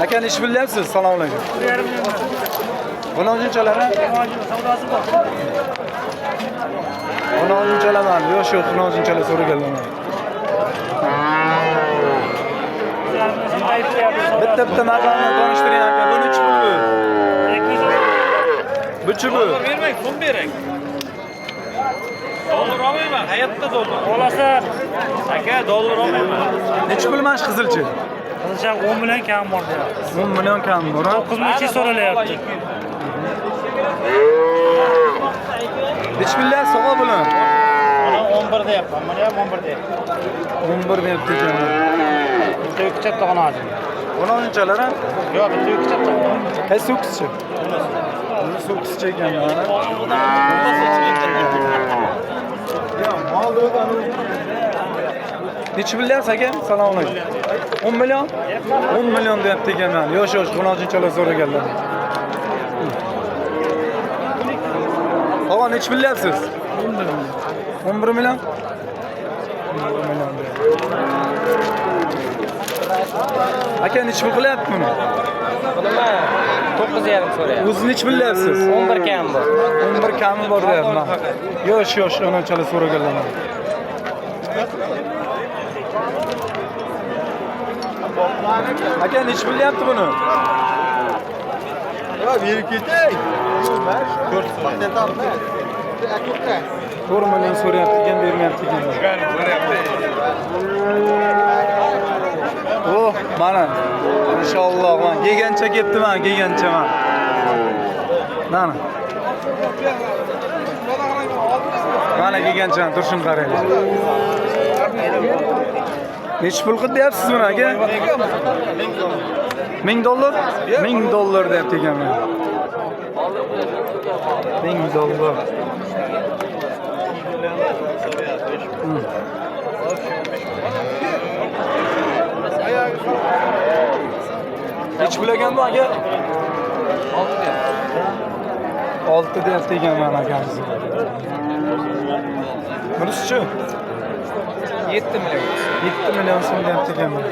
Aka ish bilyapsiz? Assalomu alaykum. 1,5 million. Buni olgunchalar, Savdosi bor. buni olgunchalaman. Yo'q, buni olgunchalar so'raganman. Bitta maqomni tanishtiring aka. Bu nechi pul bu? 200. Buchi bu? Vermang, so'm berang. Dollar olmayman, hayotda dollar. Olasan. Aka, dollar olmayman. Nechi pul mana shu qizilcha? Qizcha 10 million kam bor deyapti. 10 million kam bor. 9 ming so'ralayapti. Nechi bilyapsiz sog'a buni? 11 deyapman. Mana ham 11 deyapti. 11 deyapti ekanlar. Bitta katta qanoti. Buni olgunchalar, ha? Yo'q, bitta katta. Qaysi o'qishchi? Buni so'qishchi ekanlar. Nechi bilyapsiz aka? Assalomu alaykum. 10 million? 10 million deyapti ekanlar. Yo'q, buni olgunchalar so'raganlar. Havo nechi bilyapsiz? 11 million. 11 million. Aka nechi pul qilyapti buni? Nima? 9,5 so'rayapti. O'zi nechi bilyapsiz? 11 kam bor. 11 kami bor deyapman. Yo'q, onanchalar so'raganlar. Aka nechi bilyapti buni? Ya verib ketay. 4 million so'rayapti ekan, bermayapti ekan. Oh, mana. Inshaalloh, men kelgancha ketdiman, kelgancha men. Mana. Mana kelgancha turishim qaranglar. Nechi pul qildi deyapsiz buni aka? $1000? $1000 deyapti ekan men. $1000. Nechi pul ekan bu aka? 6 deyapti ekan men akamiz. Bunisi-chi? 7 million. 7 million so'm deyapti ekan men.